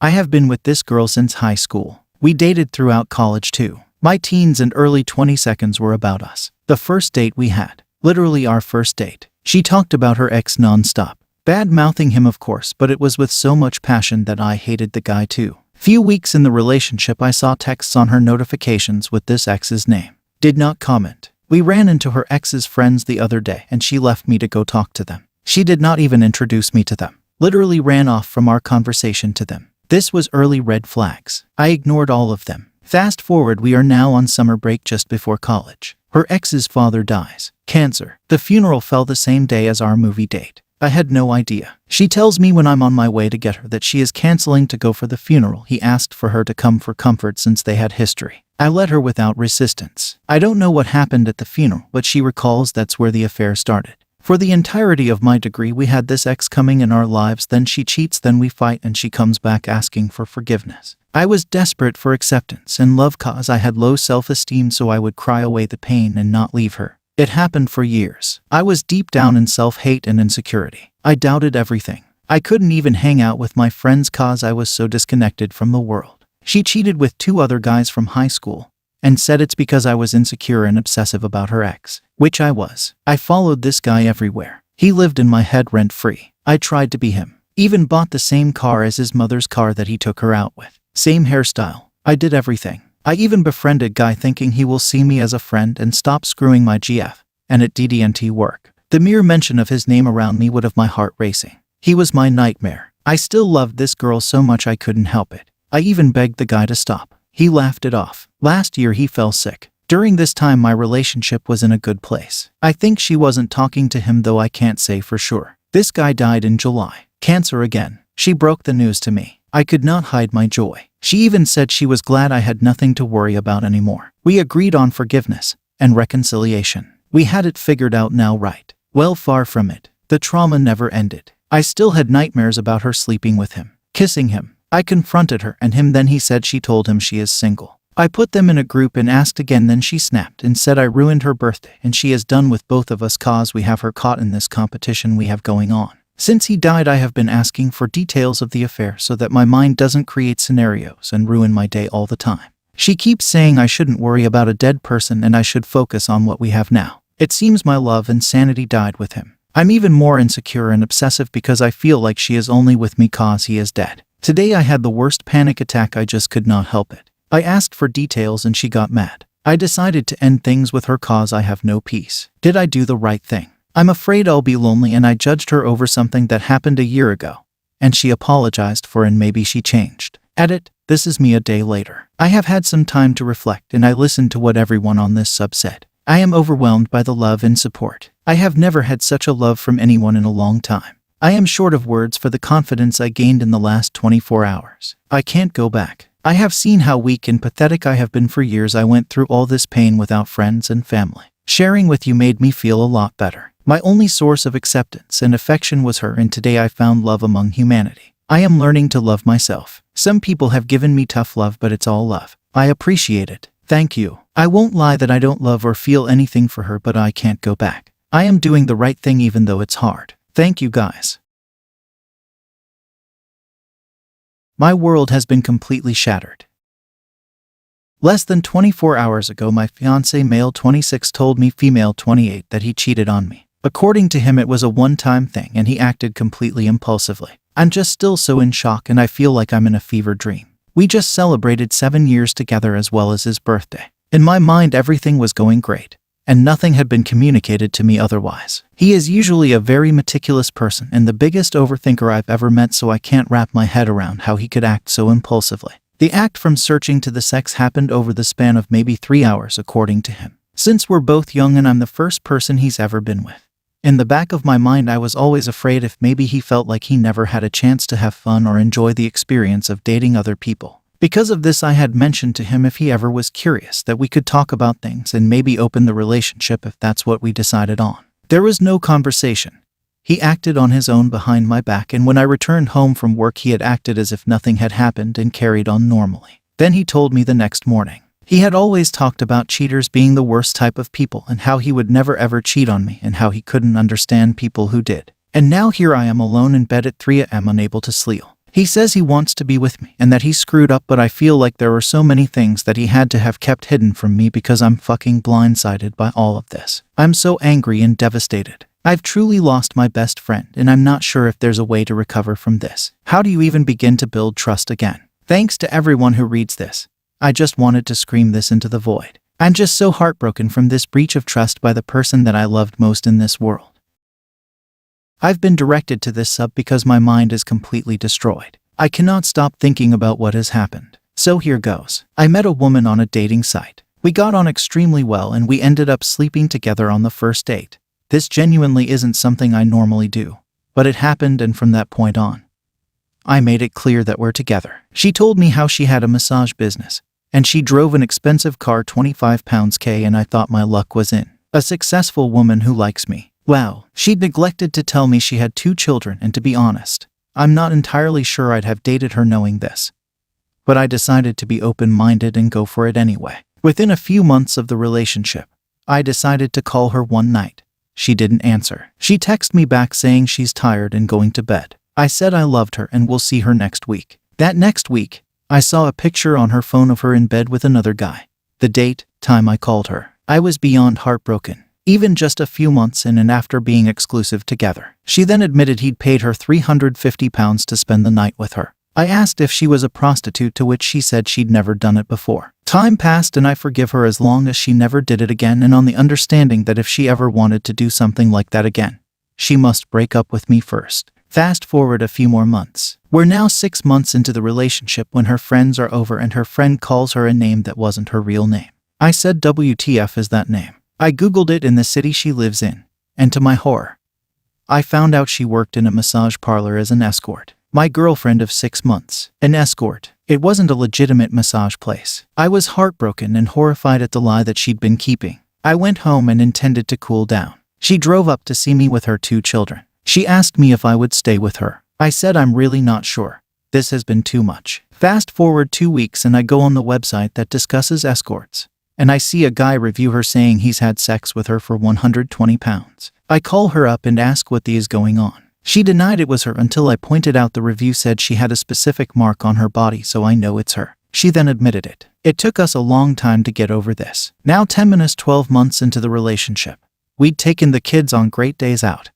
I have been with this girl since high school. We dated throughout college too. My teens and early 20s were about us. The first date we had. Literally our first date. She talked about her ex non-stop. Bad-mouthing him of course, but it was with so much passion that I hated the guy too. Few weeks in the relationship I saw texts on her notifications with this ex's name. Did not comment. We ran into her ex's friends the other day and she left me to go talk to them. She did not even introduce me to them. Literally ran off from our conversation to them. This was early red flags. I ignored all of them. Fast forward, we are now on summer break just before college. Her ex's father dies. Cancer. The funeral fell the same day as our movie date. I had no idea. She tells me when I'm on my way to get her that she is canceling to go for the funeral. He asked for her to come for comfort since they had history. I let her without resistance. I don't know what happened at the funeral, but she recalls that's where the affair started. For the entirety of my degree we had this ex coming in our lives, then she cheats, then we fight, and she comes back asking for forgiveness. I was desperate for acceptance and love cause I had low self-esteem, so I would cry away the pain and not leave her. It happened for years. I was deep down in self-hate and insecurity. I doubted everything. I couldn't even hang out with my friends cause I was so disconnected from the world. She cheated with 2 other guys from high school and said it's because I was insecure and obsessive about her ex, which I was. I followed this guy everywhere. He lived in my head rent-free. I tried to be him. Even bought the same car as his mother's car that he took her out with. Same hairstyle. I did everything. I even befriended guy thinking he will see me as a friend and stop screwing my GF, and it didn't work. The mere mention of his name around me would have my heart racing. He was my nightmare. I still loved this girl so much I couldn't help it. I even begged the guy to stop. He laughed it off. Last year he fell sick. During this time my relationship was in a good place. I think she wasn't talking to him, though I can't say for sure. This guy died in July. Cancer again. She broke the news to me. I could not hide my joy. She even said she was glad I had nothing to worry about anymore. We agreed on forgiveness and reconciliation. We had it figured out now, right? Well, far from it. The trauma never ended. I still had nightmares about her sleeping with him, kissing him. I confronted her and him, then he said she told him she is single. I put them in a group and asked again, then she snapped and said I ruined her birthday and she is done with both of us cause we have her caught in this competition we have going on. Since he died I have been asking for details of the affair so that my mind doesn't create scenarios and ruin my day all the time. She keeps saying I shouldn't worry about a dead person and I should focus on what we have now. It seems my love and sanity died with him. I'm even more insecure and obsessive because I feel like she is only with me cause he is dead. Today I had the worst panic attack, I just could not help it. I asked for details and she got mad. I decided to end things with her cause I have no peace. Did I do the right thing? I'm afraid I'll be lonely and I judged her over something that happened a year ago. And she apologized for and maybe she changed. Edit, this is me a day later. I have had some time to reflect and I listened to what everyone on this sub said. I am overwhelmed by the love and support. I have never had such a love from anyone in a long time. I am short of words for the confidence I gained in the last 24 hours. I can't go back. I have seen how weak and pathetic I have been for years. I went through all this pain without friends and family. Sharing with you made me feel a lot better. My only source of acceptance and affection was her, and today I found love among humanity. I am learning to love myself. Some people have given me tough love, but it's all love. I appreciate it. Thank you. I won't lie that I don't love or feel anything for her, but I can't go back. I am doing the right thing even though it's hard. Thank you guys. My world has been completely shattered. Less than 24 hours ago, my fiancé, male 26, told me, female 28, that he cheated on me. According to him, it was a one-time thing and he acted completely impulsively. I'm just still so in shock and I feel like I'm in a fever dream. We just celebrated 7 years together as well as his birthday. In my mind, everything was going great, and nothing had been communicated to me otherwise. He is usually a very meticulous person and the biggest overthinker I've ever met, so I can't wrap my head around how he could act so impulsively. The act from searching to the sex happened over the span of maybe 3 hours, according to him. Since we're both young and I'm the first person he's ever been with. In the back of my mind, I was always afraid if maybe he felt like he never had a chance to have fun or enjoy the experience of dating other people. Because of this, I had mentioned to him if he ever was curious that we could talk about things and maybe open the relationship if that's what we decided on. There was no conversation. He acted on his own behind my back, and when I returned home from work he had acted as if nothing had happened and carried on normally. Then he told me the next morning. He had always talked about cheaters being the worst type of people and how he would never ever cheat on me and how he couldn't understand people who did. And now here I am alone in bed at 3 a.m. unable to sleep. He says he wants to be with me and that he screwed up, but I feel like there were so many things that he had to have kept hidden from me because I'm fucking blindsided by all of this. I'm so angry and devastated. I've truly lost my best friend and I'm not sure if there's a way to recover from this. How do you even begin to build trust again? Thanks to everyone who reads this. I just wanted to scream this into the void. I'm just so heartbroken from this breach of trust by the person that I loved most in this world. I've been directed to this sub because my mind is completely destroyed. I cannot stop thinking about what has happened. So here goes. I met a woman on a dating site. We got on extremely well and we ended up sleeping together on the first date. This genuinely isn't something I normally do, but it happened, and from that point on, I made it clear that we're together. She told me how she had a massage business, and she drove an expensive car, 25 pounds K, and I thought my luck was in. A successful woman who likes me. Wow. She'd neglected to tell me she had 2 children, and to be honest, I'm not entirely sure I'd have dated her knowing this. But I decided to be open-minded and go for it anyway. Within a few months of the relationship, I decided to call her one night. She didn't answer. She texted me back saying she's tired and going to bed. I said I loved her and we'll see her next week. That next week, I saw a picture on her phone of her in bed with another guy. The date, time I called her. I was beyond heartbroken. Even just a few months in and after being exclusive together. She then admitted he'd paid her £350 to spend the night with her. I asked if she was a prostitute, to which she said she'd never done it before. Time passed and I forgive her as long as she never did it again, and on the understanding that if she ever wanted to do something like that again, she must break up with me first. Fast forward a few more months. We're now 6 months into the relationship when her friends are over and her friend calls her a name that wasn't her real name. I said, WTF is that name? I googled it in the city she lives in, and to my horror, I found out she worked in a massage parlor as an escort. My girlfriend of 6 months. An escort. It wasn't a legitimate massage place. I was heartbroken and horrified at the lie that she'd been keeping. I went home and intended to cool down. She drove up to see me with her 2 children. She asked me if I would stay with her. I said I'm really not sure. This has been too much. Fast forward 2 weeks and I go on the website that discusses escorts, and I see a guy review her saying he's had sex with her for £120. I call her up and ask what is going on. She denied it was her until I pointed out the review said she had a specific mark on her body, so I know it's her. She then admitted it. It took us a long time to get over this. Now 12 months into the relationship. We'd taken the kids on great days out.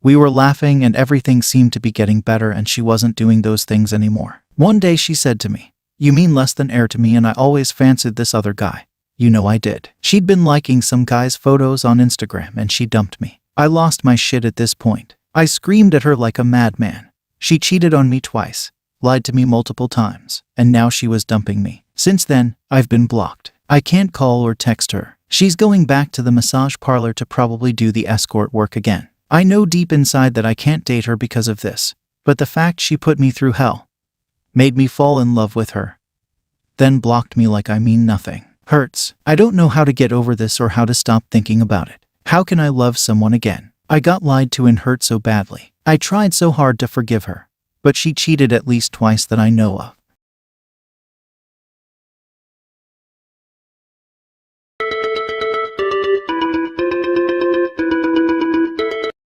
We were laughing and everything seemed to be getting better, and she wasn't doing those things anymore. One day she said to me, "You mean less than air to me, and I always fancied this other guy." You know I did. She'd been liking some guy's photos on Instagram and she dumped me. I lost my shit at this point. I screamed at her like a madman. She cheated on me twice, lied to me multiple times, and now she was dumping me. Since then, I've been blocked. I can't call or text her. She's going back to the massage parlor to probably do the escort work again. I know deep inside that I can't date her because of this, but the fact she put me through hell made me fall in love with her, then blocked me like I mean nothing. Hurts. I don't know how to get over this or how to stop thinking about it. How can I love someone again? I got lied to and hurt so badly. I tried so hard to forgive her, but she cheated at least twice that I know of.